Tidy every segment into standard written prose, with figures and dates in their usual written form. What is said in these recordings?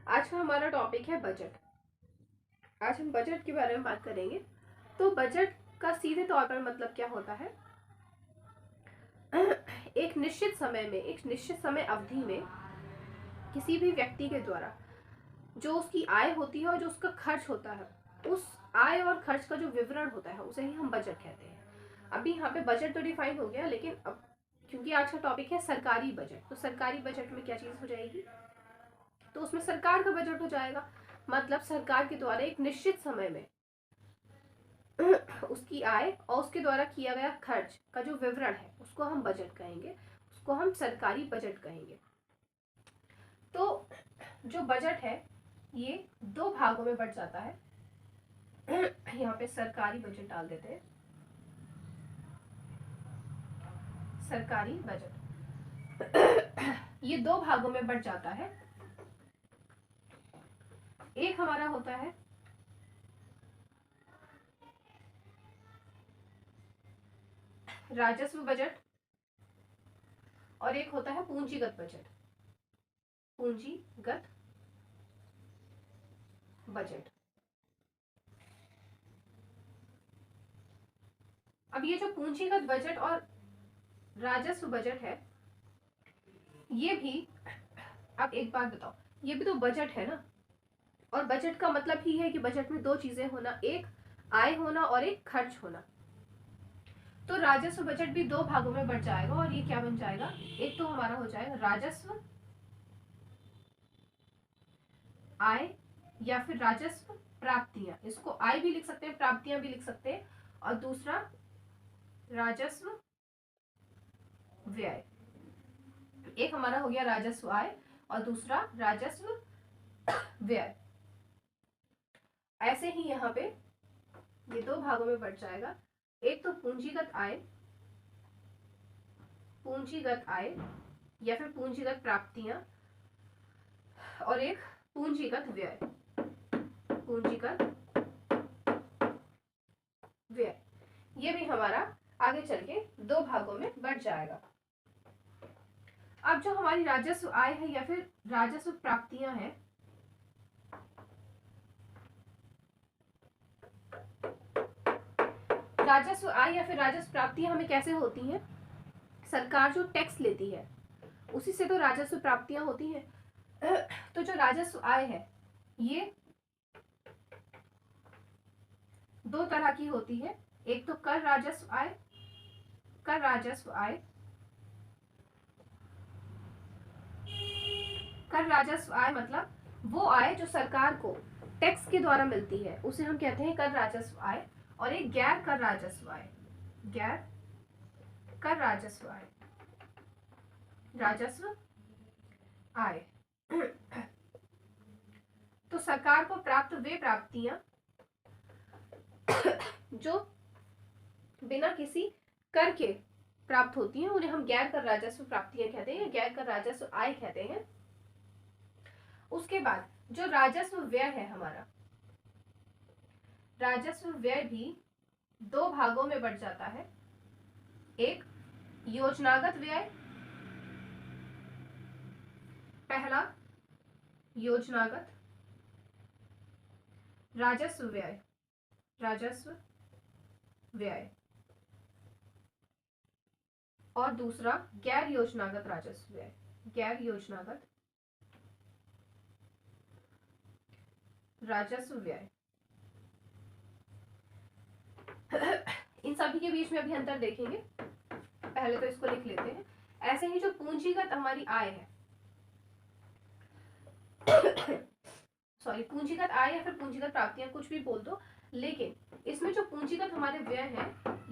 आज का हमारा टॉपिक है बजट। आज हम बजट के बारे में बात करेंगे। तो बजट का सीधे तौर पर मतलब क्या होता है? एक निश्चित समय अवधि में किसी भी व्यक्ति के द्वारा जो उसकी आय होती है और जो उसका खर्च होता है, उस आय और खर्च का जो विवरण होता है उसे ही हम बजट कहते हैं। अभी यहाँ पे बजट तो डिफाइन हो गया, लेकिन अब क्योंकि आज का टॉपिक है सरकारी बजट, तो सरकारी बजट में क्या चीज हो जाएगी? तो उसमें सरकार का बजट हो जाएगा। मतलब सरकार के द्वारा एक निश्चित समय में उसकी आय और उसके द्वारा किया गया खर्च का जो विवरण है उसको हम बजट कहेंगे, उसको हम सरकारी बजट कहेंगे। तो जो बजट है ये दो भागों में बट जाता है। यहाँ पे सरकारी बजट डाल देते हैं। सरकारी बजट ये दो भागों में बट जाता है। एक हमारा होता है राजस्व बजट और एक होता है पूंजीगत बजट। पूंजीगत बजट। अब ये जो पूंजीगत बजट और राजस्व बजट है, ये भी, अब एक बात बताओ, ये भी तो बजट है ना। और बजट का मतलब ही है कि बजट में दो चीजें होना, एक आय होना और एक खर्च होना। तो राजस्व बजट भी दो भागों में बट जाएगा और ये क्या बन जाएगा? एक तो हमारा हो जाएगा राजस्व आय या फिर राजस्व प्राप्तियां। इसको आय भी लिख सकते हैं, प्राप्तियां भी लिख सकते हैं। और दूसरा राजस्व व्यय। एक हमारा हो गया राजस्व आय और दूसरा राजस्व व्यय। ऐसे ही यहाँ पे ये दो भागों में बट जाएगा। एक तो पूंजीगत आय या फिर पूंजीगत प्राप्तियां और एक पूंजीगत व्यय। पूंजीगत व्यय ये भी हमारा आगे चल के दो भागों में बट जाएगा। अब जो हमारी राजस्व आय है या फिर राजस्व प्राप्तियां हैं, राजस्व आय या फिर राजस्व प्राप्तियां हमें कैसे होती हैं? सरकार जो टैक्स लेती है उसी से तो राजस्व प्राप्तियां होती हैं। तो जो राजस्व आय है ये दो तरह की होती है। एक तो कर राजस्व आय। कर राजस्व आय, कर राजस्व आय मतलब वो आय जो सरकार को टैक्स के द्वारा मिलती है उसे हम कहते हैं कर राजस्व आय। और एक गैर कर राजस्व आय। गैर कर राजस्व आय, राजस्व आय। तो सरकार को प्राप्त वे प्राप्तियां जो बिना किसी कर के प्राप्त होती हैं उन्हें हम गैर कर राजस्व प्राप्तियां कहते हैं, गैर कर राजस्व आय कहते हैं। उसके बाद जो राजस्व व्यय है हमारा, राजस्व व्यय भी दो भागों में बट जाता है। एक योजनागत व्यय। पहला योजनागत राजस्व व्यय। राजस्व व्यय। और दूसरा गैर योजनागत राजस्व व्यय। गैर योजनागत राजस्व व्यय। इन सभी के बीच में अभी अंतर देखेंगे। पहले तो इसको लिख लेते हैं। ऐसे ही जो पूंजीगत हमारी आय है, सॉरी, पूंजीगत आय या फिर पूंजीगत प्राप्तियां, कुछ भी बोल दो, लेकिन इसमें जो पूंजीगत हमारे व्यय है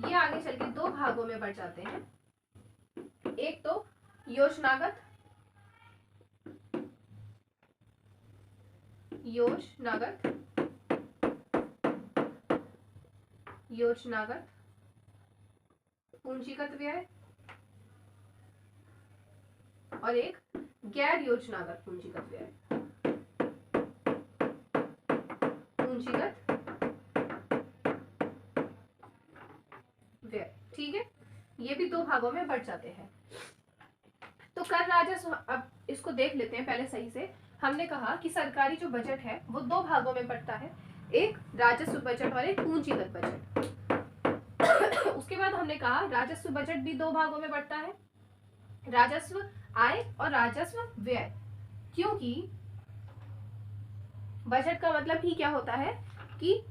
ये आगे चल के दो भागों में बढ़ जाते हैं। एक तो योजनागत पूंजीगत व्यय और एक गैर योजनागत पूंजीगत व्यय। पूंजीगत व्यय, ठीक है। ये भी दो भागों में बढ़ जाते हैं। तो कर राजस्व, अब इसको देख लेते हैं पहले सही से। हमने कहा कि सरकारी जो बजट है वो दो भागों में बंटता है, एक राजस्व बजट और एक पूंजीगत बजट। उसके बाद हमने कहा राजस्व बजट भी दो भागों में बंटता है, राजस्व आय और राजस्व व्यय। क्योंकि बजट का मतलब ही क्या होता है कि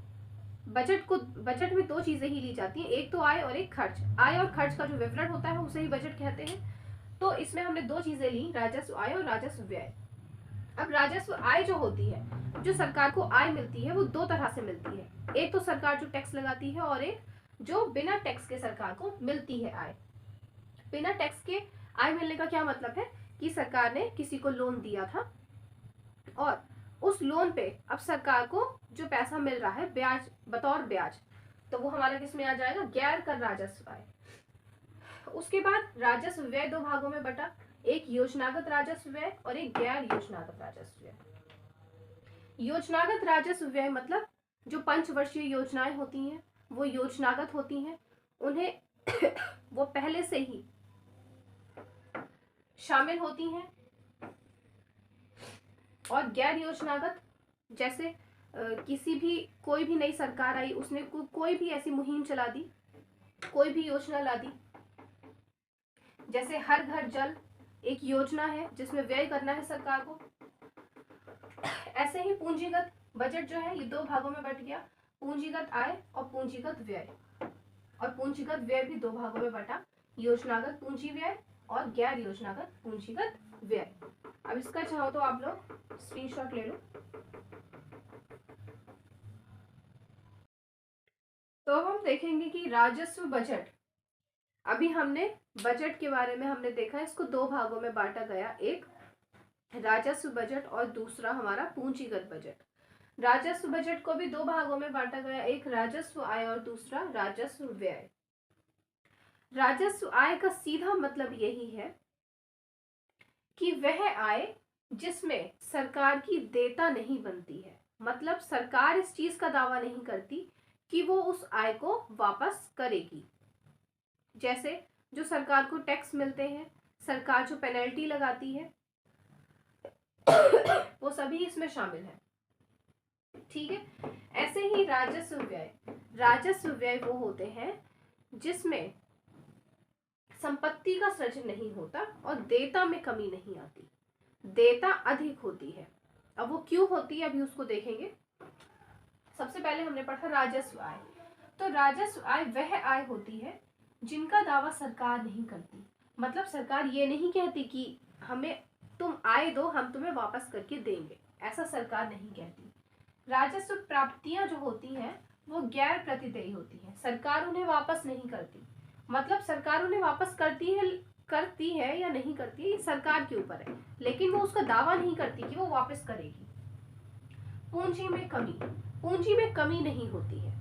बजट में दो चीजें ही ली जाती हैं, एक तो आय और एक खर्च। आय और खर्च का जो विवरण होता है उसे ही बजट कहते हैं। तो इसमें हमने दो चीजें ली, राजस्व आय और राजस्व व्यय। अब राजस्व आय जो होती है, जो सरकार को आय मिलती है, वो दो तरह से मिलती है। एक तो सरकार जो टैक्स लगाती है और एक जो बिना टैक्स के सरकार को मिलती है आय। बिना टैक्स के आय मिलने का क्या मतलब है कि सरकार ने किसी को लोन दिया था और उस लोन पे अब सरकार को जो पैसा मिल रहा है ब्याज, बतौर ब्याज, तो वो हमारा किस में आ जाएगा, गैर कर राजस्व आय। उसके बाद राजस्व व्यय दो भागों में बटा, एक योजनागत राजस्व व्यय और एक गैर योजनागत राजस्व व्यय। योजनागत राजस्व व्यय मतलब जो पंचवर्षीय योजनाएं होती हैं वो योजनागत होती हैं, उन्हें वो पहले से ही शामिल होती हैं। और गैर योजनागत, जैसे किसी भी कोई भी नई सरकार आई, उसने कोई भी ऐसी मुहिम चला दी, कोई भी योजना ला दी, जैसे हर घर जल एक योजना है जिसमें व्यय करना है सरकार को। ऐसे ही पूंजीगत बजट जो है ये दो भागों में बट गया, पूंजीगत आय और पूंजीगत व्यय। और पूंजीगत व्यय भी दो भागों में बटा, योजनागत पूंजी व्यय और गैर योजनागत पूंजीगत व्यय। अब इसका चाहो तो आप लोग स्क्रीनशॉट ले लो। तो हम देखेंगे कि राजस्व बजट, अभी हमने बजट के बारे में हमने देखा, इसको दो भागों में बांटा गया, एक राजस्व बजट और दूसरा हमारा पूंजीगत बजट। राजस्व बजट को भी दो भागों में बांटा गया, एक राजस्व आय और दूसरा राजस्व व्यय। राजस्व आय का सीधा मतलब यही है कि वह आय जिसमें सरकार की देयता नहीं बनती है, मतलब सरकार इस चीज का दावा नहीं करती कि वो उस आय को वापस करेगी। जैसे जो सरकार को टैक्स मिलते हैं, सरकार जो पेनल्टी लगाती है, वो सभी इसमें शामिल है। ठीक है। ऐसे ही राजस्व व्यय, राजस्व व्यय वो होते हैं जिसमें संपत्ति का सृजन नहीं होता और देयता में कमी नहीं आती, देयता अधिक होती है। अब वो क्यों होती है अभी उसको देखेंगे। सबसे पहले हमने पढ़ा राजस्व आय। तो राजस्व आय वह आय होती है जिनका दावा सरकार नहीं करती, मतलब सरकार ये नहीं कहती कि हमें तुम आय दो, हम तुम्हें वापस करके देंगे, ऐसा सरकार नहीं कहती। राजस्व प्राप्तियां जो होती हैं वो गैर प्रतिदेय होती हैं, सरकार उन्हें वापस नहीं करती। मतलब सरकार उन्हें वापस करती है या नहीं करती है ये सरकार के ऊपर है, लेकिन वो उसका दावा नहीं करती कि वो वापस करेगी। पूंजी में कमी, पूंजी में कमी नहीं होती है,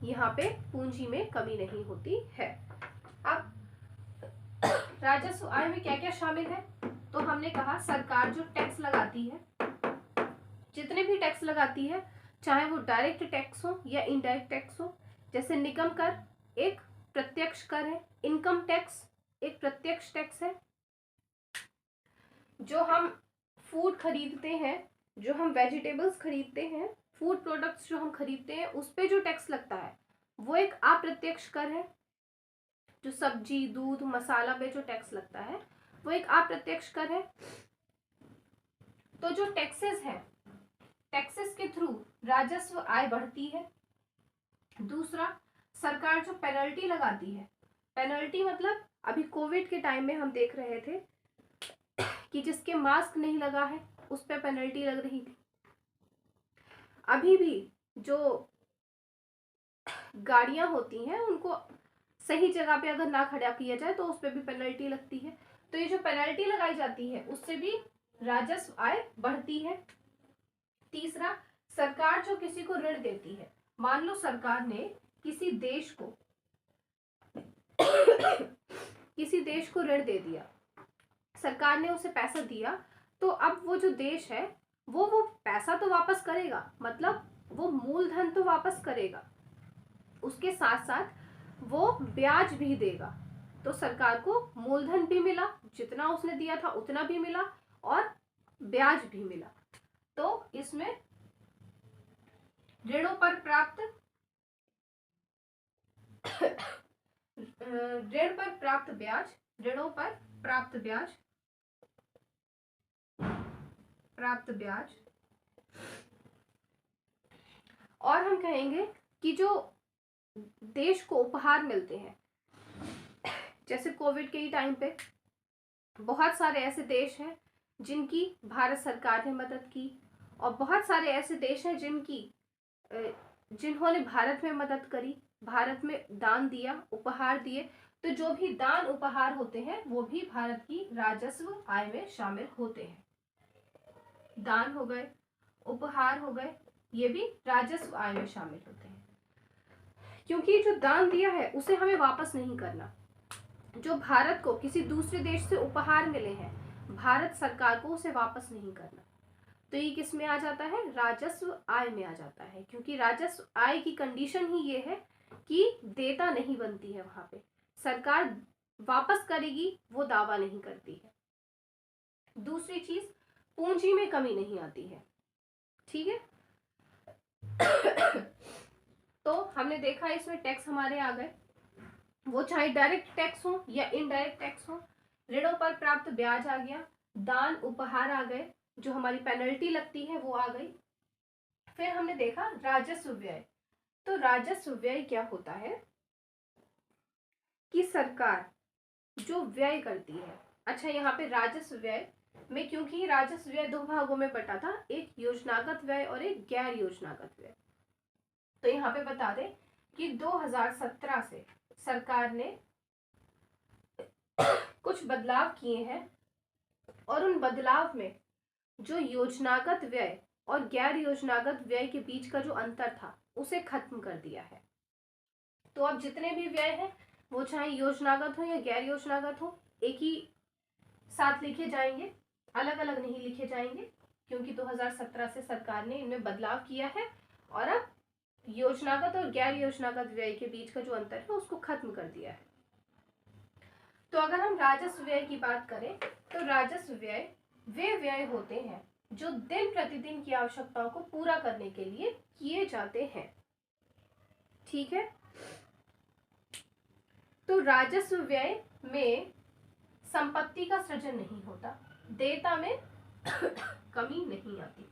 यहाँ पे पूंजी में कमी नहीं होती है। अब राजस्व आय में क्या क्या शामिल है, तो हमने कहा सरकार जो टैक्स लगाती है, जितने भी टैक्स लगाती है, चाहे वो डायरेक्ट टैक्स हो या इनडायरेक्ट टैक्स हो, जैसे निगम कर एक प्रत्यक्ष कर है, इनकम टैक्स एक प्रत्यक्ष टैक्स है, जो हम फूड खरीदते हैं, जो हम वेजिटेबल्स खरीदते हैं, फूड प्रोडक्ट्स जो हम खरीदते हैं, उस पे जो टैक्स लगता है वो एक अप्रत्यक्ष कर है। जो सब्जी, दूध, मसाला पे जो टैक्स लगता है वो एक अप्रत्यक्ष कर है। तो जो टैक्सेस है, टैक्सेस के थ्रू राजस्व आय बढ़ती है। दूसरा, सरकार जो पेनल्टी लगाती है, पेनल्टी मतलब अभी कोविड के टाइम में हम देख रहे थे कि जिसके मास्क नहीं लगा है उस पर पेनल्टी लग रही थी। अभी भी जो गाड़ियां होती हैं उनको सही जगह पे अगर ना खड़ा किया जाए तो उस पर भी पेनल्टी लगती है। तो ये जो पेनल्टी लगाई जाती है उससे भी राजस्व आय बढ़ती है। तीसरा, सरकार जो किसी को ऋण देती है, मान लो सरकार ने किसी देश को ऋण दे दिया, सरकार ने उसे पैसा दिया, तो अब वो जो देश है वो पैसा तो वापस करेगा, मतलब वो मूलधन तो वापस करेगा, उसके साथ साथ वो ब्याज भी देगा। तो सरकार को मूलधन भी मिला, जितना उसने दिया था उतना भी मिला, और ब्याज भी मिला। तो इसमें ऋणों पर प्राप्त ऋण पर प्राप्त ब्याज, ऋणों पर प्राप्त ब्याज और हम कहेंगे कि जो देश को उपहार मिलते हैं, जैसे कोविड के ही टाइम पे बहुत सारे ऐसे देश हैं जिनकी भारत सरकार ने मदद की, और बहुत सारे ऐसे देश हैं जिन्होंने भारत में मदद करी, भारत में दान दिया, उपहार दिए। तो जो भी दान उपहार होते हैं वो भी भारत की राजस्व आय में शामिल होते हैं। दान हो गए, उपहार हो गए, ये भी राजस्व आय में शामिल होते हैं, क्योंकि जो दान दिया है उसे हमें वापस नहीं करना। जो भारत को किसी दूसरे देश से उपहार मिले हैं, भारत सरकार को उसे वापस नहीं करना। तो ये किस में आ जाता है? राजस्व आय में आ जाता है, क्योंकि राजस्व आय की कंडीशन ही ये है कि देयता नहीं बनती है, वहां पे सरकार वापस करेगी वो दावा नहीं करती है। दूसरी चीज, पूंजी में कमी नहीं आती है। ठीक है। तो हमने देखा इसमें टैक्स हमारे आ गए, वो चाहे डायरेक्ट टैक्स हो या इनडायरेक्ट टैक्स हो। ऋणों पर प्राप्त ब्याज आ गया, दान उपहार आ गए, जो हमारी पेनल्टी लगती है वो आ गई। फिर हमने देखा राजस्व व्यय। तो राजस्व व्यय क्या होता है कि सरकार जो व्यय करती है। अच्छा, यहाँ पे राजस्व व्यय में, क्योंकि राजस्व व्यय दो भागों में बटा था, एक योजनागत व्यय और एक गैर योजनागत व्यय। तो यहाँ पे बता दें कि 2017 से सरकार ने कुछ बदलाव किए हैं, और उन बदलाव में जो योजनागत व्यय और गैर योजनागत व्यय के बीच का जो अंतर था उसे खत्म कर दिया है। तो अब जितने भी व्यय हैं वो चाहे योजनागत हो या गैर योजनागत हो, एक ही साथ लिखे जाएंगे, अलग अलग नहीं लिखे जाएंगे, क्योंकि 2017 से सरकार ने इनमें बदलाव किया है और अब योजनागत और गैर योजनागत व्यय के बीच का जो अंतर है उसको खत्म कर दिया है। तो अगर हम राजस्व व्यय की बात करें तो राजस्व व्यय वे व्यय होते हैं जो दिन प्रतिदिन की आवश्यकताओं को पूरा करने के लिए किए जाते हैं। ठीक है। तो राजस्व व्यय में संपत्ति का सृजन नहीं होता, देयता में कमी नहीं आती।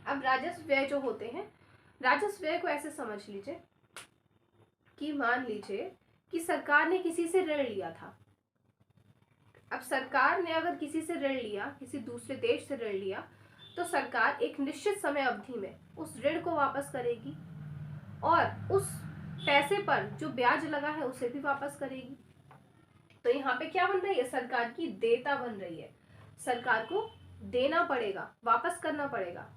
अब राजस्व व्यय जो होते हैं, राजस्व व्यय को ऐसे समझ लीजिए कि मान लीजिए कि सरकार ने किसी से ऋण लिया था। अब सरकार ने अगर किसी से ऋण लिया, किसी दूसरे देश से ऋण लिया, तो सरकार एक निश्चित समय अवधि में उस ऋण को वापस करेगी और उस पैसे पर जो ब्याज लगा है उसे भी वापस करेगी। तो यहाँ पे क्या बन रही है? सरकार की देयता बन रही है, सरकार को देना पड़ेगा, वापस करना पड़ेगा।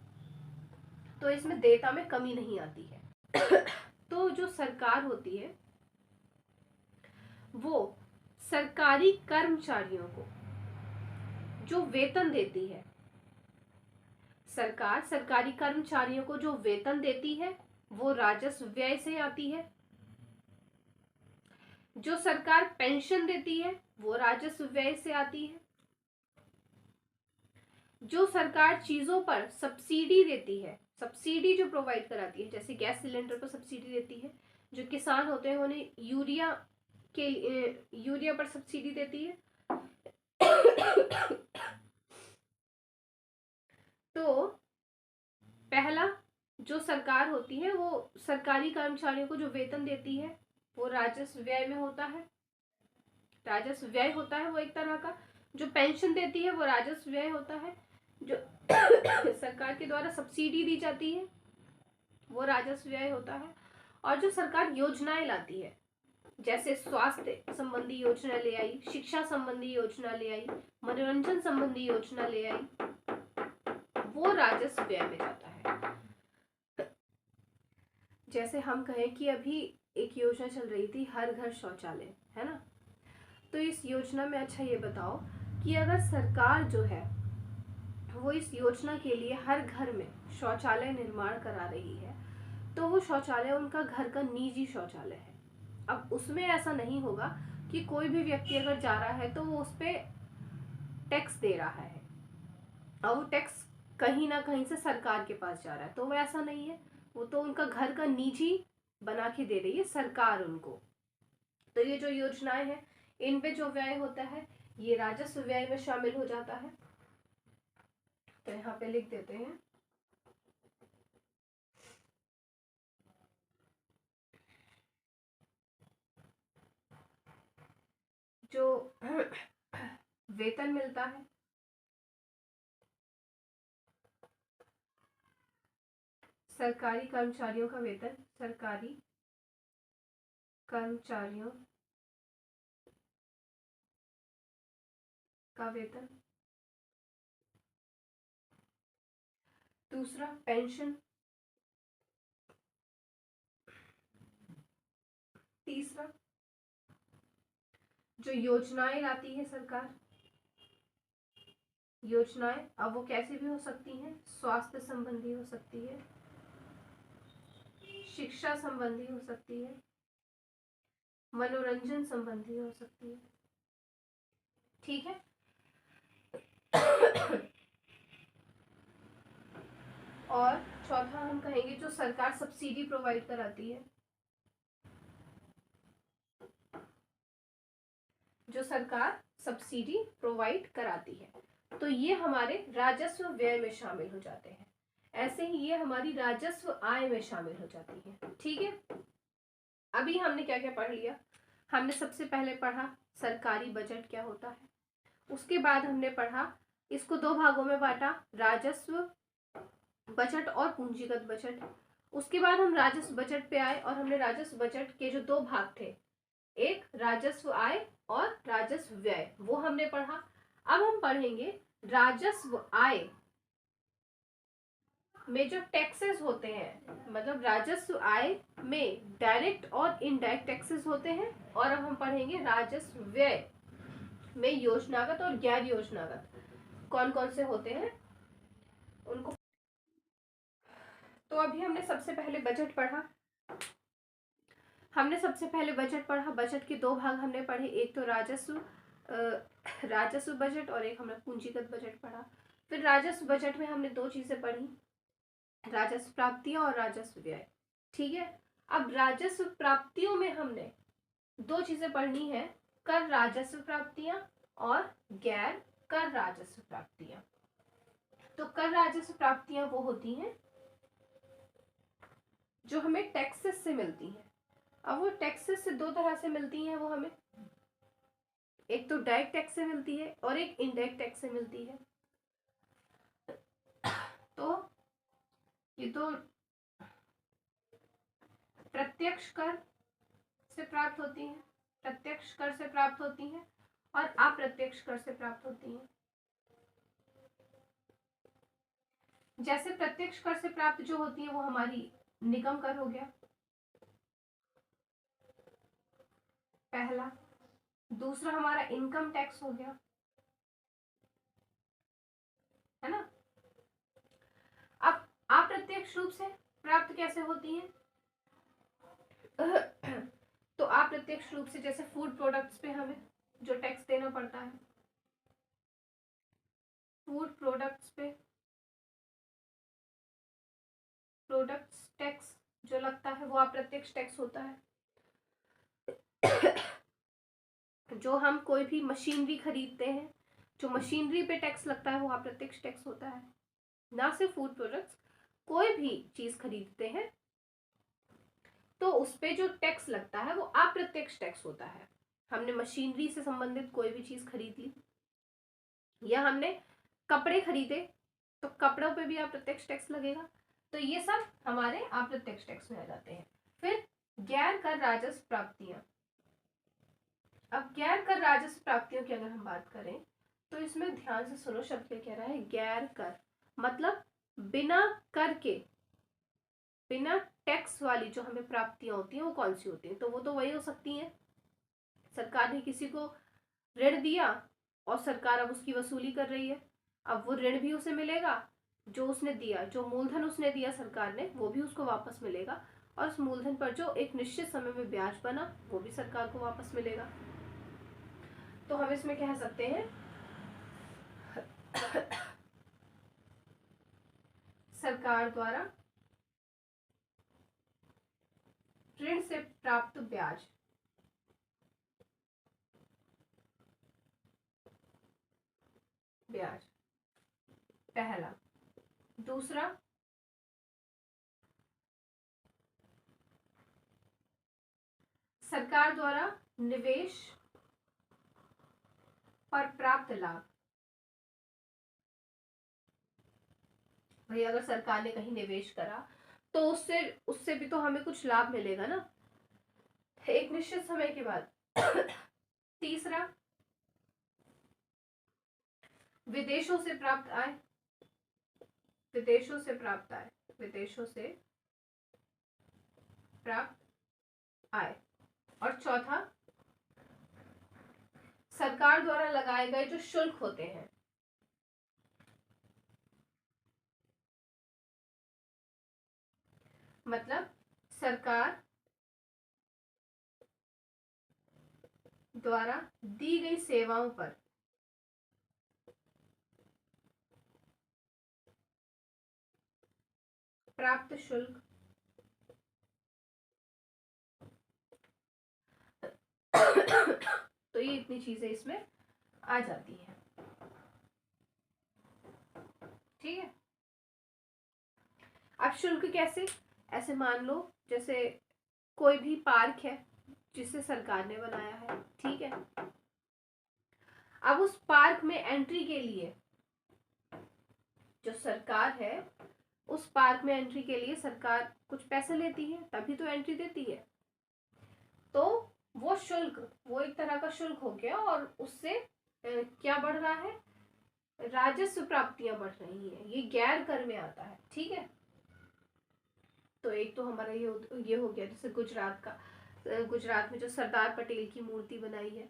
तो इसमें देयता में कमी नहीं आती है। तो जो सरकार होती है वो सरकारी कर्मचारियों को जो वेतन देती है, सरकार सरकारी कर्मचारियों को जो वेतन देती है वो राजस्व व्यय से आती है। जो सरकार पेंशन देती है वो राजस्व व्यय से आती है। जो सरकार चीजों पर सब्सिडी देती है, सब्सिडी जो प्रोवाइड कराती है, जैसे गैस सिलेंडर पर सब्सिडी देती है, जो किसान होते हैं उन्हें यूरिया पर सब्सिडी देती है। तो पहला जो सरकार होती है वो सरकारी कर्मचारियों को जो वेतन देती है वो राजस्व व्यय में होता है, राजस्व व्यय होता है वो एक तरह का। जो पेंशन देती है वो राजस्व व्यय होता है। जो सरकार के द्वारा सब्सिडी दी जाती है वो राजस्व व्यय होता है। और जो सरकार योजनाएं लाती है, जैसे स्वास्थ्य संबंधी योजना ले आई, शिक्षा संबंधी योजना ले आई, मनोरंजन संबंधी योजना ले आई, वो राजस्व व्यय में जाता है। जैसे हम कहें कि अभी एक योजना चल रही थी हर घर शौचालय, है ना। तो इस योजना में अच्छा ये बताओ कि अगर सरकार जो है वो इस योजना के लिए हर घर में शौचालय निर्माण करा रही है, तो वो शौचालय उनका घर का निजी शौचालय है। अब उसमें ऐसा नहीं होगा कि कोई भी व्यक्ति अगर जा रहा है तो वो उस पर टैक्स दे रहा है और वो टैक्स कहीं ना कहीं से सरकार के पास जा रहा है। तो वो ऐसा नहीं है, वो तो उनका घर का निजी बना के दे रही है सरकार उनको। तो ये जो योजनाएं हैं इन पे जो व्यय होता है ये राजस्व व्यय में शामिल हो जाता है। तो यहाँ पे लिख देते हैं जो वेतन मिलता है, सरकारी कर्मचारियों का वेतन, सरकारी कर्मचारियों का वेतन। दूसरा पेंशन। तीसरा जो योजनाएं लाती है सरकार, योजनाएं अब वो कैसी भी हो सकती हैं, स्वास्थ्य संबंधी हो सकती है, शिक्षा संबंधी हो सकती है, मनोरंजन संबंधी हो सकती है। ठीक है। और चौथा हम कहेंगे जो सरकार सब्सिडी प्रोवाइड कराती है, जो सरकार सब्सिडी प्रोवाइड कराती है। तो ये हमारे राजस्व व्यय में शामिल हो जाते हैं। ऐसे ही ये हमारी राजस्व आय में शामिल हो जाती है। ठीक है। अभी हमने क्या क्या पढ़ लिया? हमने सबसे पहले पढ़ा सरकारी बजट क्या होता है, उसके बाद हमने पढ़ा इसको दो भागों में बांटा, राजस्व बजट और पूंजीगत बजट। उसके बाद हम राजस्व बजट पे आए और हमने राजस्व बजट के जो दो भाग थे, एक राजस्व आय और राजस्व व्यय, वो हमने पढ़ा। अब हम पढ़ेंगे राजस्व आय में जो टैक्सेस होते हैं, मतलब राजस्व आय में डायरेक्ट और इनडायरेक्ट टैक्सेस होते हैं। और अब हम पढ़ेंगे राजस्व व्यय में योजनागत और गैर योजनागत कौन कौन से होते हैं उनको। तो अभी हमने सबसे पहले बजट पढ़ा। बजट के दो भाग हमने पढ़े, एक तो राजस्व बजट और एक हमने पूंजीगत बजट पढ़ा। फिर राजस्व बजट में हमने दो चीजें पढ़ी, राजस्व प्राप्तियां और राजस्व व्यय। ठीक है। अब राजस्व प्राप्तियों में हमने दो चीजें पढ़नी है, कर राजस्व प्राप्तियां और गैर कर राजस्व प्राप्तियां। तो कर राजस्व प्राप्तियां वो होती हैं जो हमें टैक्सेस से मिलती हैं। अब वो टैक्सेस से दो तरह से मिलती हैं, वो हमें एक तो डायरेक्ट टैक्स से मिलती है और एक इनडायरेक्ट टैक्स से मिलती है। तो ये तो प्रत्यक्ष कर से प्राप्त होती हैं, प्रत्यक्ष कर से प्राप्त होती हैं और अप्रत्यक्ष कर से प्राप्त होती हैं। जैसे प्रत्यक्ष कर से प्राप्त जो होती है वो हमारी निगम कर हो गया पहला, दूसरा हमारा इनकम टैक्स हो गया, है ना। अब अप्रत्यक्ष रूप से प्राप्त कैसे होती है? तो अप्रत्यक्ष रूप से जैसे फूड प्रोडक्ट्स पे हमें जो टैक्स देना पड़ता है, फूड प्रोडक्ट्स पे प्रोडक्ट्स टैक्स जो लगता है वो अप्रत्यक्ष टैक्स होता है। जो हम कोई भी मशीनरी खरीदते हैं, जो मशीनरी पे टैक्स लगता है वो अप्रत्यक्ष टैक्स होता है। ना सिर्फ फूड प्रोडक्ट्स, कोई भी चीज खरीदते हैं तो उस पे जो टैक्स लगता है वो अप्रत्यक्ष टैक्स होता है। हमने मशीनरी से संबंधित कोई भी चीज खरीद ली या हमने कपड़े खरीदे तो कपड़ों पे भी अप्रत्यक्ष टैक्स लगेगा। तो ये सब हमारे अप्रत्यक्ष टैक्स में आ जाते हैं। फिर गैर कर राजस्व प्राप्तियां। अब गैर कर राजस्व प्राप्तियों की अगर हम बात करें तो इसमें ध्यान से सुनो, शब्द क्या कह रहा है, गैर कर मतलब बिना कर के, बिना टैक्स वाली जो हमें प्राप्तियां होती हैं वो कौन सी होती हैं? तो वो तो वही हो सकती हैं, सरकार ने किसी को ऋण दिया और सरकार अब उसकी वसूली कर रही है। अब वो ऋण भी उसे मिलेगा, जो उसने दिया, जो मूलधन उसने दिया सरकार ने वो भी उसको वापस मिलेगा और उस मूलधन पर जो एक निश्चित समय में ब्याज बना वो भी सरकार को वापस मिलेगा। तो हम इसमें कह सकते हैं सरकार द्वारा ऋण से प्राप्त ब्याज। ब्याज पहला। दूसरा, सरकार द्वारा निवेश पर प्राप्त लाभ। भाई अगर सरकार ने कहीं निवेश करा तो उससे उससे भी तो हमें कुछ लाभ मिलेगा ना, एक निश्चित समय के बाद। तीसरा, विदेशों से प्राप्त आय। विदेशों से प्राप्त आय। विदेशों से प्राप्त आय। और चौथा, सरकार द्वारा लगाए गए जो शुल्क होते हैं, मतलब सरकार द्वारा दी गई सेवाओं पर प्राप्त शुल्क। तो ये इतनी चीजें इसमें आ जाती हैं। ठीक है। अब शुल्क कैसे, ऐसे मान लो जैसे कोई भी पार्क है जिसे सरकार ने बनाया है, ठीक है। अब उस पार्क में एंट्री के लिए जो सरकार है, उस पार्क में एंट्री के लिए सरकार कुछ पैसे लेती है, तभी तो एंट्री देती है। तो वो शुल्क, वो एक तरह का शुल्क हो गया, और उससे क्या बढ़ रहा है, राजस्व प्राप्तियां बढ़ रही हैं। ये गैर कर में आता है। ठीक है। तो एक तो हमारा ये हो गया, जैसे गुजरात में जो सरदार पटेल की मूर्ति बनाई है,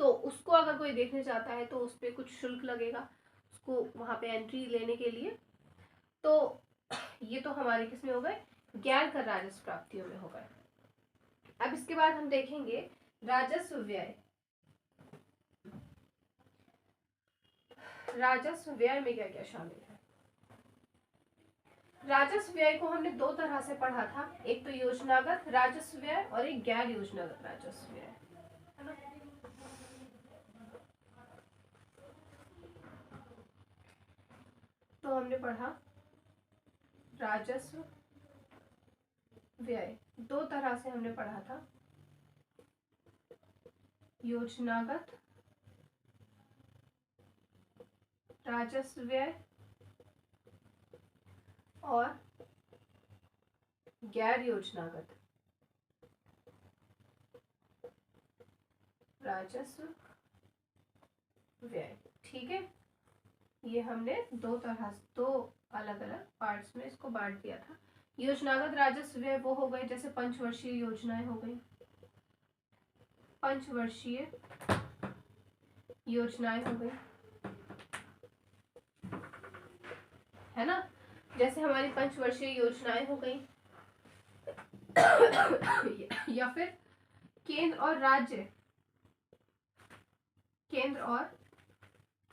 तो उसको अगर कोई देखने जाता है तो उस पर कुछ शुल्क लगेगा उसको वहां पे एंट्री लेने के लिए। तो ये तो हमारे किसमें हो गए, गैर कर राजस्व प्राप्तियों में हो गए। अब इसके बाद हम देखेंगे राजस्व व्यय। राजस्व व्यय में क्या क्या शामिल है। राजस्व व्यय को हमने दो तरह से पढ़ा था, एक तो योजनागत राजस्व व्यय और एक गैर योजनागत राजस्व व्यय, है ना। तो हमने पढ़ा राजस्व व्यय दो तरह से हमने पढ़ा था, योजनागत राजस्व व्यय और गैर योजनागत राजस्व व्यय। ठीक है। ये हमने दो अलग अलग पार्ट्स में इसको बांट दिया था। योजनागत राजस्व व्यय वो हो गए जैसे पंचवर्षीय योजनाएं हो गई, पंचवर्षीय योजनाएं हो गई, है ना। जैसे हमारी पंचवर्षीय योजनाएं हो गई, या फिर केंद्र और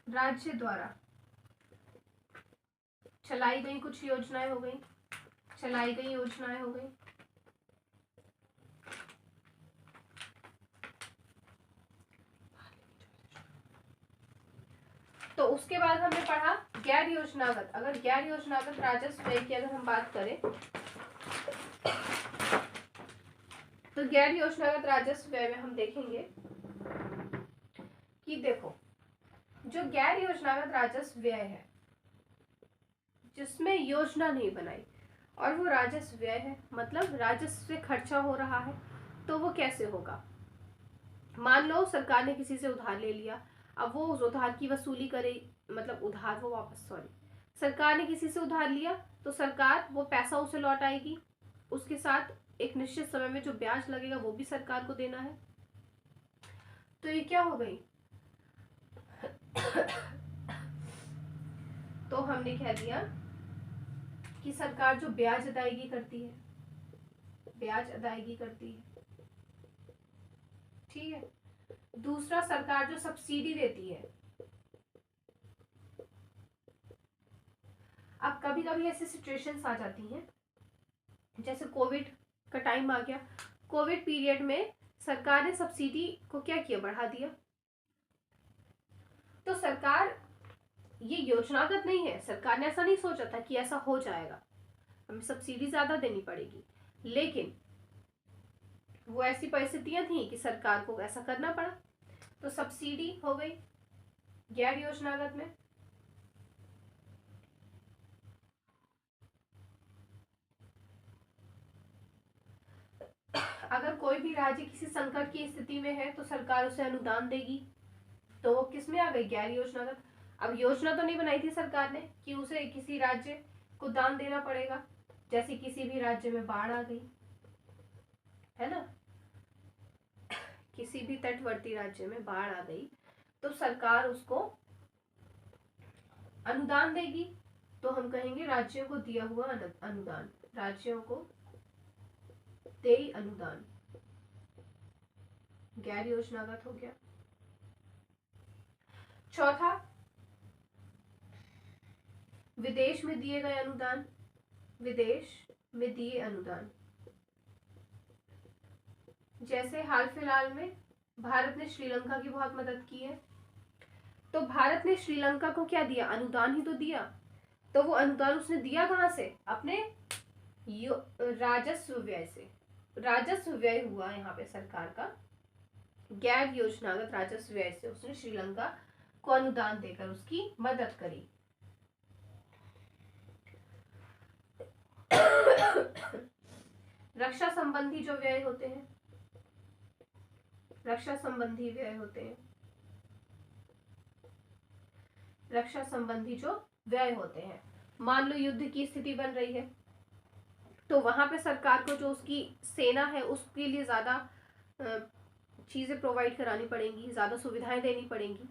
राज्य द्वारा चलाई गई कुछ योजनाएं हो गई, चलाई गई योजनाएं हो गई। तो उसके बाद हमने पढ़ा गैर योजनागत। अगर गैर योजनागत राजस्व व्यय की अगर हम बात करें तो गैर योजनागत राजस्व व्यय में हम देखेंगे कि देखो, जो गैर योजनागत राजस्व व्यय है जिसमें योजना नहीं बनाई और वो राजस्व व्यय है, मतलब राजस्व से खर्चा हो रहा है, तो वो कैसे होगा। मान लो सरकार ने किसी से उधार ले लिया, अब वो उस उधार की वसूली करे, मतलब उधार वो वापस, सरकार ने किसी से उधार लिया तो सरकार वो पैसा उसे लौटाएगी, उसके साथ एक निश्चित समय में जो ब्याज लगेगा वो भी सरकार को देना है। तो ये क्या हो गई, तो हमने कह दिया कि सरकार जो ब्याज अदायगी करती है, ब्याज अदायगी करती है, ठीक है। दूसरा, सरकार जो सब्सिडी देती है। अब कभी कभी ऐसी सिचुएशंस आ जाती हैं, जैसे कोविड का टाइम आ गया, कोविड पीरियड में सरकार ने सब्सिडी को क्या किया, बढ़ा दिया। तो सरकार ये योजनागत नहीं है, सरकार ने ऐसा नहीं सोचा था कि ऐसा हो जाएगा, हमें सब्सिडी ज्यादा देनी पड़ेगी, लेकिन वो ऐसी परिस्थितियां थी कि सरकार को ऐसा करना पड़ा, तो सब्सिडी हो गई गैर योजनागत में। अगर कोई भी राज्य किसी संकट की स्थिति में है तो सरकार उसे अनुदान देगी, तो वो किस में आ गई, गैर योजनागत। अब योजना तो नहीं बनाई थी सरकार ने कि उसे किसी राज्य को दान देना पड़ेगा, जैसे किसी भी राज्य में बाढ़ आ गई है ना, किसी भी तटवर्ती राज्य में बाढ़ आ गई तो सरकार उसको अनुदान देगी, तो हम कहेंगे राज्यों को दिया हुआ अनुदान, राज्यों को देय अनुदान, गैर योजनागत हो गया। चौथा, विदेश में दिए गए अनुदान, विदेश में दिए अनुदान, जैसे हाल फिलहाल में भारत ने श्रीलंका की बहुत मदद की है, तो भारत ने श्रीलंका को क्या दिया, अनुदान ही तो दिया। तो वो अनुदान उसने दिया कहां से, अपने राजस्व व्यय से, राजस्व व्यय हुआ यहाँ पे सरकार का, गैर योजनागत राजस्व व्यय से उसने श्रीलंका को अनुदान देकर उसकी मदद करी। रक्षा संबंधी जो व्यय होते हैं, रक्षा संबंधी व्यय होते हैं, रक्षा संबंधी जो व्यय होते हैं, मान लो युद्ध की स्थिति बन रही है तो वहां पे सरकार को जो उसकी सेना है उसके लिए ज्यादा चीजें प्रोवाइड करानी पड़ेंगी, ज्यादा सुविधाएं देनी पड़ेंगी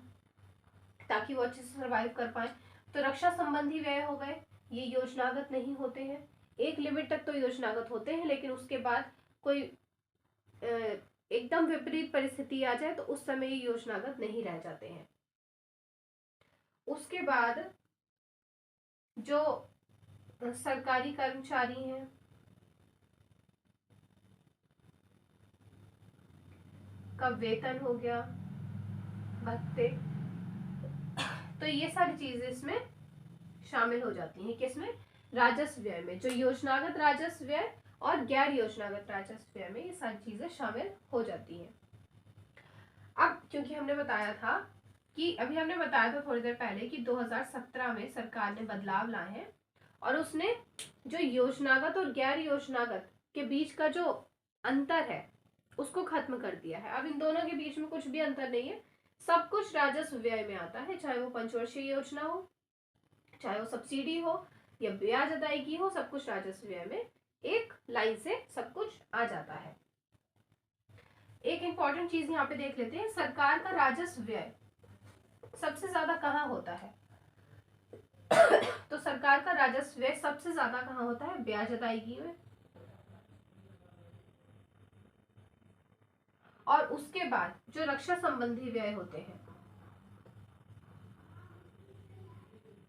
ताकि वो अच्छे से सर्वाइव कर पाए। तो रक्षा संबंधी व्यय हो गए, ये योजनागत नहीं होते हैं, एक लिमिट तक तो योजनागत होते हैं, लेकिन उसके बाद कोई एकदम विपरीत परिस्थिति आ जाए तो उस समय ये योजनागत नहीं रह जाते हैं। उसके बाद जो सरकारी कर्मचारी हैं, का वेतन हो गया, भत्ते, तो ये सारी चीजें इसमें शामिल हो जाती हैं, किसमें, राजस्व व्यय में। जो योजनागत राजस्व व्यय और गैर योजनागत राजस्व व्यय में ये सारी चीजें शामिल हो जाती हैं। अब क्योंकि हमने बताया था कि अभी हमने बताया था थोड़ी देर पहले कि 2017 में सरकार ने बदलाव लाए हैं और उसने जो योजनागत और गैर योजनागत के बीच का जो अंतर है उसको खत्म कर दिया है। अब इन दोनों के बीच में कुछ भी अंतर नहीं है, सब कुछ राजस्व व्यय में आता है, चाहे वो पंचवर्षीय योजना हो, चाहे वो सब्सिडी हो या ब्याज अदायगी हो, सब कुछ राजस्व व्यय में एक लाइन से सब कुछ आ जाता है। एक इंपॉर्टेंट चीज यहाँ पे देख लेते हैं, सरकार का राजस्व व्यय सबसे ज्यादा कहाँ होता है तो सरकार का राजस्व व्यय सबसे ज्यादा कहाँ होता है, ब्याज अदायगी में, और उसके बाद जो रक्षा संबंधी व्यय होते हैं,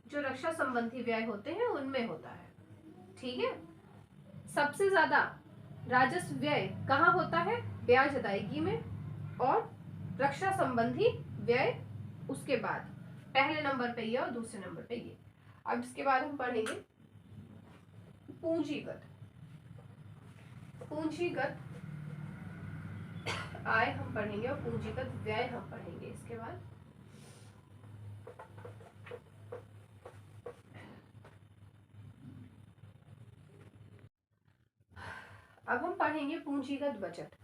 जो रक्षा संबंधी व्यय होते हैं उनमें होता है, ठीक है। सबसे ज्यादा राजस्व व्यय कहाँ होता है, ब्याज अदायगी में, और रक्षा संबंधी व्यय उसके बाद पहले नंबर पे ये और दूसरे नंबर पे ये। अब इसके बाद हम पढ़ेंगे पूंजीगत, पूंजीगत आय हम पढ़ेंगे और पूंजीगत व्यय हम पढ़ेंगे इसके बाद। अब हम पढ़ेंगे पूंजीगत बजट।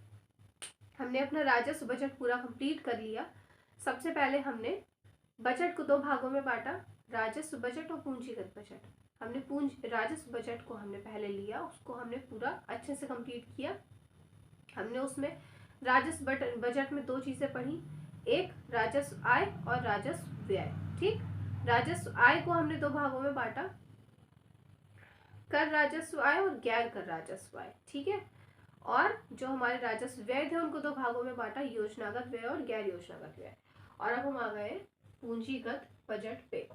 हमने अपना राजस्व बजट पूरा कंप्लीट कर लिया। सबसे पहले हमने बजट को दो भागों में बांटा, राजस्व बजट और पूंजीगत बजट। हमने राजस्व बजट को हमने पहले लिया, उसको हमने पूरा अच्छे से कंप्लीट किया। हमने उसमें राजस्व बजट में दो चीजें पढ़ी, एक राजस्व आय और राजस्व व्यय, ठीक। राजस्व आय को हमने दो भागों में बांटा, कर राजस्व आय और गैर कर राजस्व आय, ठीक है। और जो हमारे राजस्व व्यय थे उनको दो भागों में बांटा, योजनागत व्यय और गैर योजनागत व्यय। और अब हम आ गए पूंजीगत बजट पे।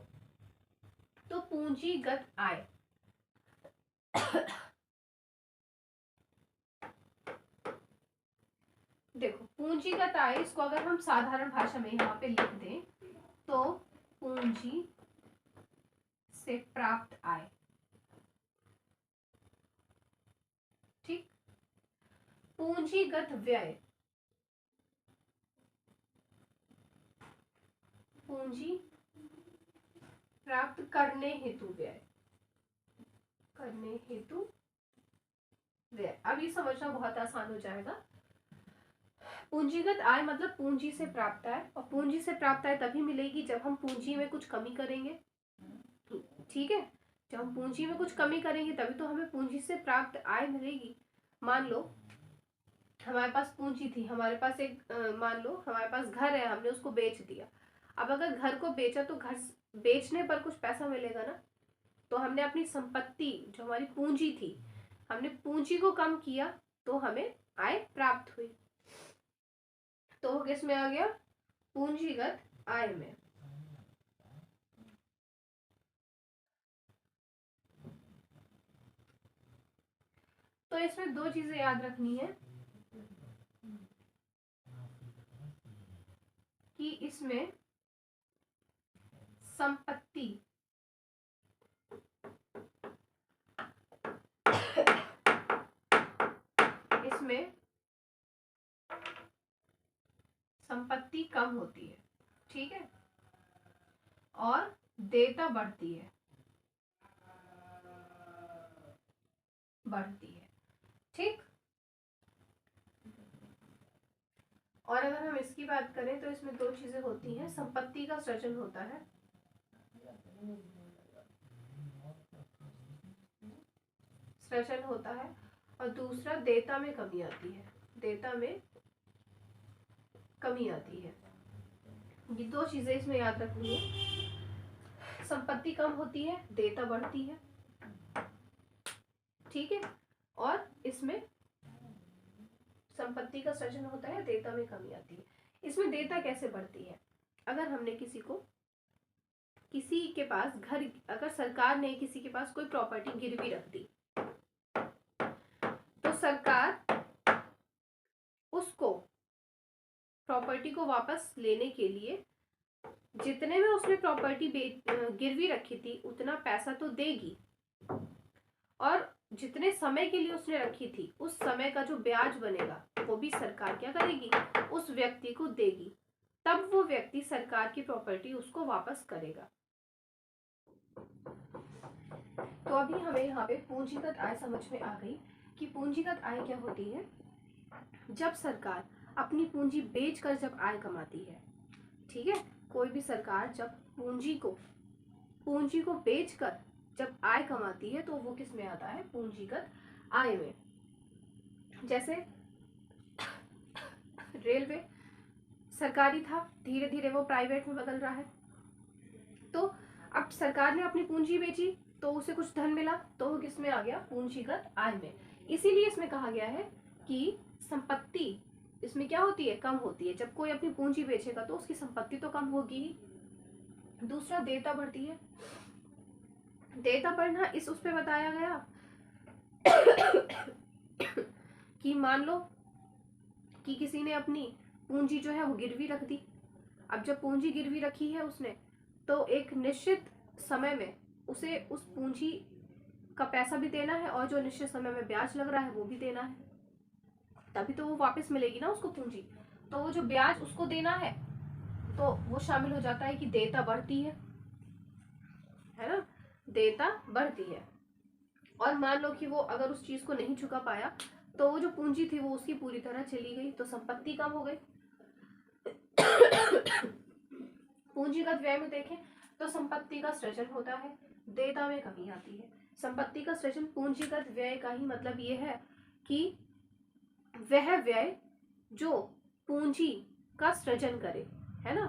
तो पूंजीगत आय देखो, पूंजीगत आय, इसको अगर हम साधारण भाषा में यहाँ पे लिख दें तो पूंजी से प्राप्त आय। ठीक। पूंजीगत व्यय, पूंजी प्राप्त करने हेतु व्यय, करने हेतु व्यय। अब ये समझना बहुत आसान हो जाएगा। पूंजीगत आय मतलब पूंजी से प्राप्त आय, और पूंजी से प्राप्त आय तभी मिलेगी जब हम पूंजी में कुछ कमी करेंगे। ठीक है, जब हम पूंजी में कुछ कमी करेंगे तभी तो हमें पूंजी से प्राप्त आय मिलेगी। मान लो हमारे पास पूंजी थी, हमारे पास एक मान लो हमारे पास घर है, हमने उसको बेच दिया। अब अगर घर को बेचा तो घर बेचने पर कुछ पैसा मिलेगा ना, तो हमने अपनी संपत्ति जो हमारी पूंजी थी, हमने पूंजी को कम किया तो हमें आय प्राप्त हुई। तो वो किस में आ गया? पूंजीगत आय में। तो इसमें दो चीजें याद रखनी है कि इसमें संपत्ति इसमें संपत्ति कम होती है, ठीक है, और देयता बढ़ती है, बढ़ती है। ठीक। और अगर हम इसकी बात करें तो इसमें दो चीजें होती हैं, संपत्ति का सृजन होता है, सृजन होता है, और दूसरा देयता में कमी आती है, देयता में कमी आती है। ये दो चीजें इसमें याद रखनी है, संपत्ति कम होती है, देयता बढ़ती है, ठीक है, और इसमें संपत्ति का सृजन होता है, देयता में कमी आती है। इसमें देयता कैसे बढ़ती है? अगर हमने किसी के पास घर, अगर सरकार ने किसी के पास कोई प्रॉपर्टी गिरवी रख दी, तो सरकार उसको प्रॉपर्टी को वापस लेने के लिए जितने में उसने प्रॉपर्टी गिरवी रखी थी उतना पैसा तो देगी, और जितने समय के लिए उसने रखी थी उस समय का जो ब्याज बनेगा वो भी सरकार क्या करेगी? उस व्यक्ति को देगी। तब वो व्यक्ति सरकार की प्रॉपर्टी उसको वापस करेगा। तो अभी हमें यहाँ पे पूंजीगत आय समझ में आ गई कि पूंजीगत आय क्या होती है। जब सरकार अपनी पूंजी बेचकर जब आय कमाती है, ठीक है, कोई भी सरकार जब पूंजी को बेचकर जब आय कमाती है तो वो किस में आता है? पूंजीगत आय में। जैसे रेलवे सरकारी था, धीरे धीरे वो प्राइवेट में बदल रहा है, तो अब सरकार ने अपनी पूंजी बेची तो उसे कुछ धन मिला, तो वो किस में आ गया? पूंजीगत आय में। इसीलिए इसमें कहा गया है कि संपत्ति इसमें क्या होती है? कम होती है। जब कोई अपनी पूंजी बेचेगा तो उसकी संपत्ति तो कम होगी ही। दूसरा, देयता बढ़ती है। देयता बढ़ना इस उस पे बताया गया कि मान लो कि किसी ने अपनी पूंजी जो है वो गिरवी रख दी। अब जब पूंजी गिरवी रखी है उसने, तो एक निश्चित समय में उसे उस पूंजी का पैसा भी देना है, और जो निश्चित समय में ब्याज लग रहा है वो भी देना है, तभी तो वो वापस मिलेगी ना उसको पूंजी। तो वो जो ब्याज उसको देना है तो वो शामिल हो जाता है कि देयता बढ़ती है ना, देयता बढ़ती है। और मान लो कि वो अगर उस चीज को नहीं चुका पाया तो वो जो पूंजी थी वो उसकी पूरी तरह चली गई, तो संपत्ति कम हो गई। पूंजीगत व्यय में देखें तो संपत्ति का सृजन होता है, देयता में कमी आती है। संपत्ति का सृजन, पूंजीगत व्यय का ही मतलब ये है कि वह व्यय जो पूंजी का सृजन करे, है ना।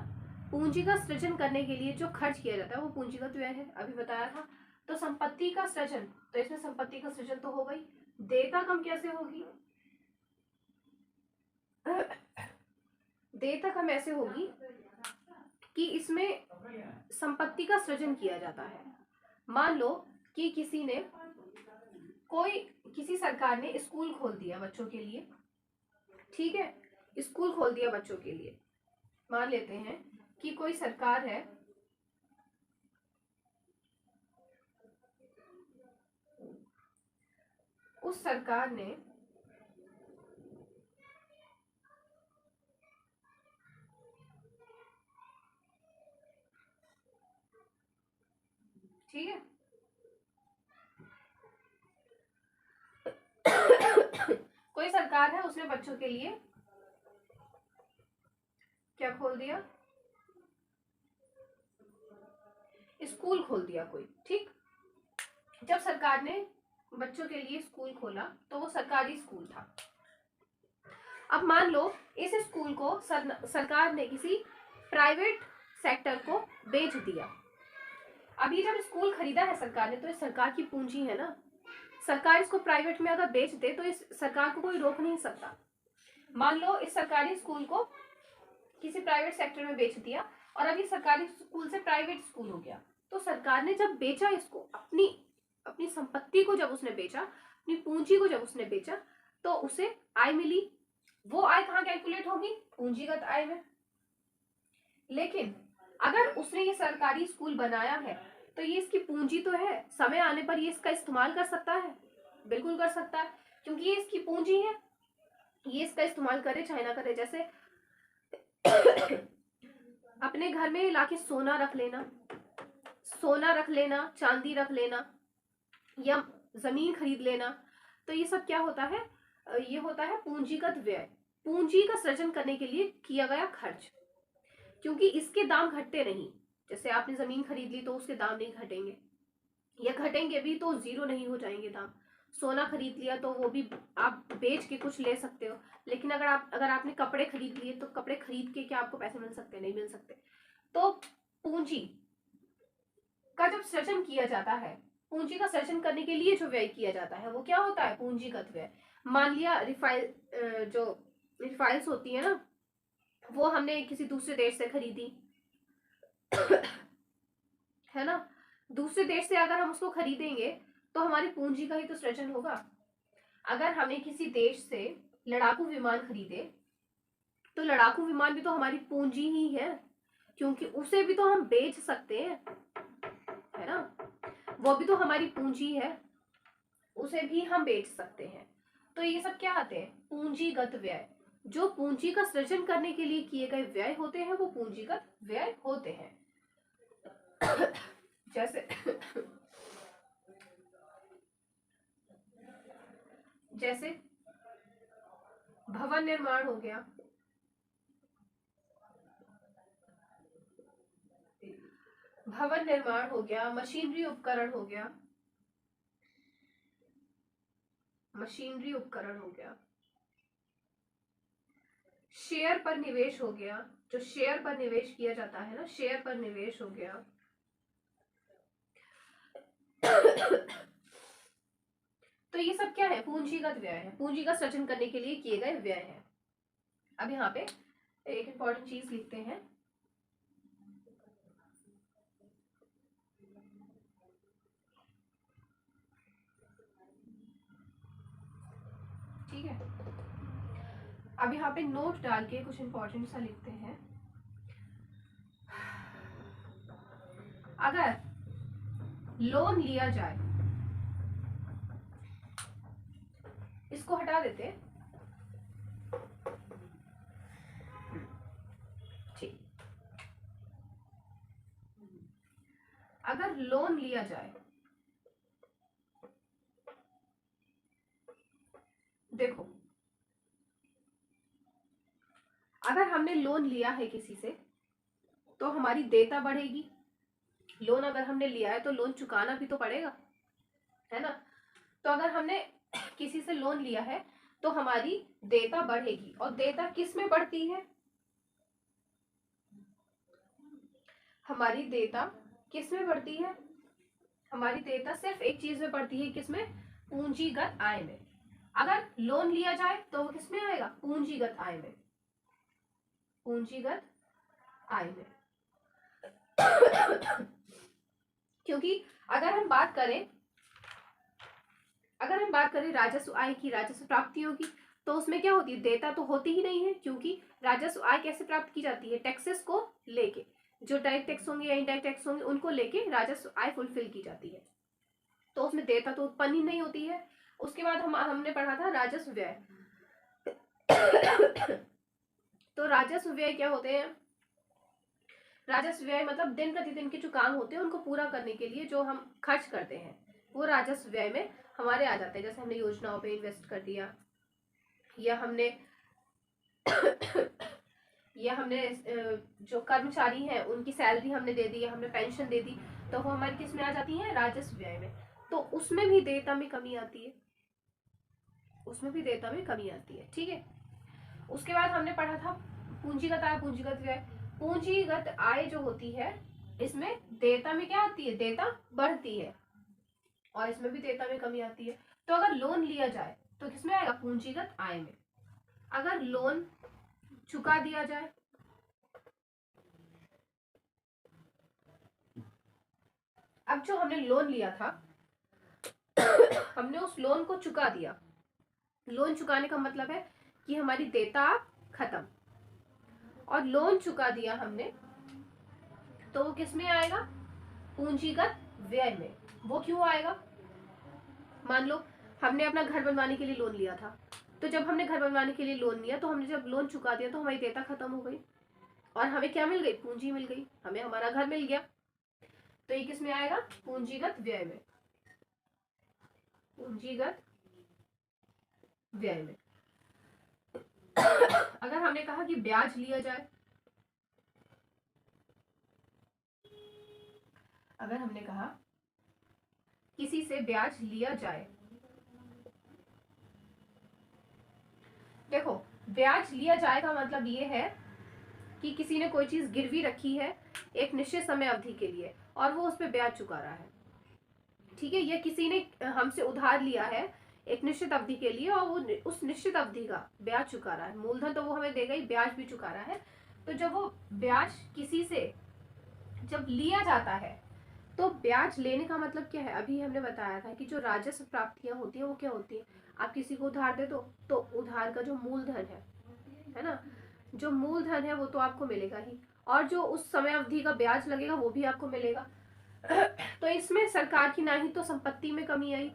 पूंजी का सृजन करने के लिए जो खर्च किया जाता है वो पूंजीगत व्यय है, अभी बताया था। तो संपत्ति का सृजन, तो इसमें संपत्ति का सृजन तो हो गई, देयता कम कैसे होगी? देयता कम ऐसे होगी कि इसमें संपत्ति का सृजन किया जाता है। मान लो कि किसी सरकार ने स्कूल खोल दिया बच्चों के लिए, ठीक है, स्कूल खोल दिया बच्चों के लिए। मान लेते हैं कि कोई सरकार है, उस सरकार ने ठीक है कोई सरकार है, उसने बच्चों के लिए क्या खोल दिया, स्कूल खोल दिया कोई, ठीक। जब सरकार ने बच्चों के लिए स्कूल खोला तो वो सरकारी स्कूल था। अब मान लो इस स्कूल को सरकार ने किसी प्राइवेट सेक्टर को बेच दिया। अभी जब स्कूल खरीदा है सरकार ने तो ये सरकार की पूंजी है ना। सरकार इसको प्राइवेट में अगर बेच दे तो इस सरकार को कोई रोक नहीं सकता। मान लो इस सरकारी स्कूल को किसी प्राइवेट सेक्टर में बेच दिया और अभी सरकारी स्कूल से प्राइवेट स्कूल हो गया। तो सरकार ने जब बेचा इसको, अपनी संपत्ति को जब उसने बेचा, अपनी पूंजी को जब उसने बेचा, तो उसे आय मिली। वो आय कहाँ कैलकुलेट होगी, पूंजीगत आय में। लेकिन अगर उसने ये सरकारी स्कूल बनाया है तो ये इसकी पूंजी तो है, समय आने पर ये इसका इस्तेमाल कर सकता है, बिल्कुल कर सकता है, क्योंकि ये इसकी पूंजी है, ये इसका इस्तेमाल करे चाहे ना करे। जैसे अपने घर में लाके सोना रख लेना, चांदी रख लेना, या जमीन खरीद लेना, तो ये सब क्या होता है, ये होता है पूंजीगत व्यय, पूंजी का सृजन करने के लिए किया गया खर्च। क्योंकि इसके दाम घटते नहीं। जैसे आपने जमीन खरीद ली तो उसके दाम नहीं घटेंगे, या घटेंगे भी तो जीरो नहीं हो जाएंगे दाम। सोना खरीद लिया तो वो भी आप बेच के कुछ ले सकते हो, लेकिन अगर आपने कपड़े खरीद लिए तो कपड़े खरीद के क्या आपको पैसे मिल सकते, नहीं मिल सकते। तो पूंजी का जब सृजन किया जाता है, पूंजी का सृजन करने के लिए जो व्यय किया जाता है वो क्या होता है, पूंजीगत व्यय। मान लिया जो रिफाइल्स होती है ना, वो हमने किसी दूसरे देश से खरीदी है ना। दूसरे देश से अगर हम उसको खरीदेंगे तो हमारी पूंजी का ही तो सृजन होगा। अगर हमें किसी देश से लड़ाकू विमान खरीदे तो लड़ाकू विमान भी तो हमारी पूंजी ही है, क्योंकि उसे भी तो हम बेच सकते हैं, है ना, वो भी तो हमारी पूंजी है, उसे भी हम बेच सकते हैं। तो ये सब क्या आते हैं, पूंजीगत व्यय। जो पूंजी का सृजन करने के लिए किए गए व्यय होते हैं वो पूंजीगत व्यय होते हैं। जैसे भवन निर्माण हो गया, मशीनरी उपकरण हो गया, शेयर पर निवेश हो गया, जो शेयर पर निवेश किया जाता है ना, शेयर पर निवेश हो गया। तो ये सब क्या है, पूंजीगत व्यय है, पूंजी का सृजन करने के लिए किए गए व्यय है। अब यहाँ पे एक इंपॉर्टेंट चीज लिखते हैं, ठीक है। अब यहाँ पे नोट डाल के कुछ इंपॉर्टेंट सा लिखते हैं। अगर लोन लिया जाए, इसको हटा देते हैं, ठीक। अगर लोन लिया जाए, देखो अगर हमने लोन लिया है किसी से तो हमारी देयता बढ़ेगी। लोन अगर हमने लिया है तो लोन चुकाना भी तो पड़ेगा, है ना। तो अगर हमने किसी से लोन लिया है तो हमारी देयता बढ़ेगी। और देयता किस में बढ़ती है, हमारी देयता किस में बढ़ती है, हमारी देयता सिर्फ एक चीज में बढ़ती है, किसमें, पूंजीगत आय में। अगर लोन लिया जाए तो वो किस में आएगा? पूंजीगत आय में, पूंजीगत आय में। क्योंकि अगर हम बात करें राजस्व आय की, राजस्व प्राप्तियों की, तो उसमें क्या होती है? देयता तो होती ही नहीं है, क्योंकि राजस्व आय कैसे प्राप्त की जाती है? टैक्सेस को लेके, जो डायरेक्ट टैक्स होंगे या इनडायरेक्ट टैक्स होंगे उनको लेके राजस्व आय फुलफिल की जाती है, तो उसमें देयता तो उत्पन्न ही नहीं होती है। उसके बाद हमने पढ़ा था राजस्व व्यय। तो राजस्व व्यय क्या होते हैं? राजस्व व्यय मतलब दिन प्रतिदिन के जो काम होते हैं उनको पूरा करने के लिए जो हम खर्च करते हैं, वो राजस्व व्यय में हमारे आ जाते हैं। जैसे हमने योजनाओं पे इन्वेस्ट कर दिया, या हमने जो कर्मचारी हैं उनकी सैलरी हमने दे दी, या हमने पेंशन दे दी, तो वो हमारी किस में आ जाती है? राजस्व व्यय में। तो उसमें भी देयता में कमी आती है, उसमें भी देयता में कमी आती है। ठीक है। उसके बाद हमने पढ़ा था पूंजीगत आय, पूंजीगत व्यय। पूंजीगत आय जो होती है इसमें देयता में क्या आती है? देयता बढ़ती है, और इसमें भी देयता में कमी आती है। तो अगर लोन लिया जाए तो किसमें आएगा? पूंजीगत आय में। अगर लोन चुका दिया जाए, अब जो हमने लोन लिया था हमने उस लोन को चुका दिया। लोन चुकाने का मतलब है कि हमारी देयता खत्म, और लोन चुका दिया हमने, तो वो किस में आएगा? पूंजीगत व्यय में। वो क्यों आएगा? मान लो हमने अपना घर बनवाने के लिए लोन लिया था, तो जब हमने घर बनवाने के लिए लोन लिया तो हमने जब लोन चुका दिया तो हमारी देयता खत्म हो गई, और हमें क्या मिल गई? पूंजी मिल गई, हमें हमारा घर मिल गया। तो ये किस में आएगा? पूंजीगत व्यय में, पूंजीगत व्यय में। अगर हमने कहा कि ब्याज लिया जाए, अगर हमने कहा किसी से ब्याज लिया जाए, देखो ब्याज लिया जाए का मतलब ये है कि किसी ने कोई चीज गिरवी रखी है एक निश्चित समय अवधि के लिए, और वो उस पर ब्याज चुका रहा है। ठीक है। या किसी ने हमसे उधार लिया है एक निश्चित अवधि के लिए, और वो उस निश्चित अवधि का ब्याज चुका रहा है। मूलधन तो वो हमें देगा ही, ब्याज भी चुका रहा है। तो जब वो ब्याज किसी से जब लिया जाता है, तो ब्याज लेने का मतलब क्या है? अभी हमने बताया था कि जो राजस्व प्राप्तियां होती है वो क्या होती है? आप किसी को उधार दे दो तो उधार का जो मूलधन है ना, जो मूलधन है वो तो आपको मिलेगा ही, और जो उस समय अवधि का ब्याज लगेगा वो भी आपको मिलेगा। तो इसमें सरकार की ना ही तो संपत्ति में कमी आई,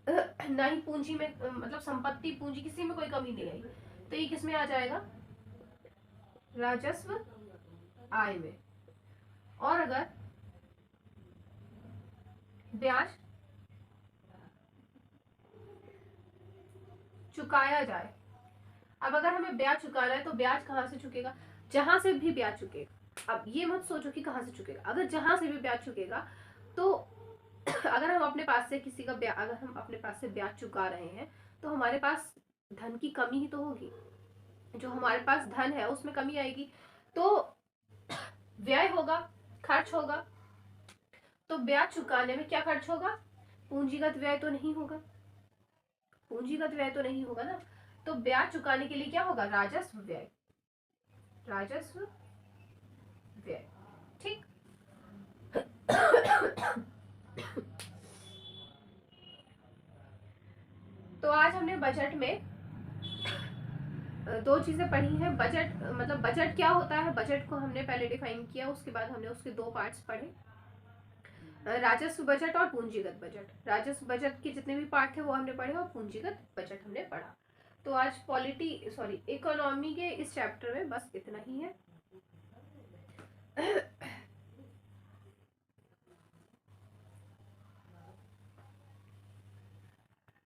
ना ही पूंजी में, मतलब संपत्ति पूंजी किसी में कोई कमी नहीं आई। तो ये किसमें आ जाएगा? राजस्व आय में। और अगर ब्याज चुकाया जाए, अब अगर हमें ब्याज चुकाना है तो ब्याज कहाँ से चुकेगा? जहां से भी ब्याज चुकेगा। अब ये मत सोचो कि कहाँ से चुकेगा, अगर जहां से भी ब्याज चुकेगा तो अगर हम अपने पास से किसी का अगर हम अपने पास से ब्याज चुका रहे हैं तो हमारे पास धन की कमी ही तो होगी, जो हमारे पास धन है उसमें कमी आएगी, तो व्यय होगा, खर्च होगा। तो ब्याज चुकाने में क्या खर्च होगा? पूंजीगत व्यय तो नहीं होगा, पूंजीगत व्यय तो नहीं होगा ना। तो ब्याज चुकाने के लिए क्या होगा? राजस्व व्यय, राजस्व व्यय। ठीक। तो आज हमने बजट में दो चीजें पढ़ी हैं। बजट मतलब बजट क्या होता है, बजट को हमने पहले डिफाइन किया, उसके बाद हमने उसके दो पार्ट्स पढ़े, राजस्व बजट और पूंजीगत बजट। राजस्व बजट के जितने भी पार्ट थे वो हमने पढ़े, और पूंजीगत बजट हमने पढ़ा। तो आज इकोनॉमी के इस चैप्टर में बस इतना ही है।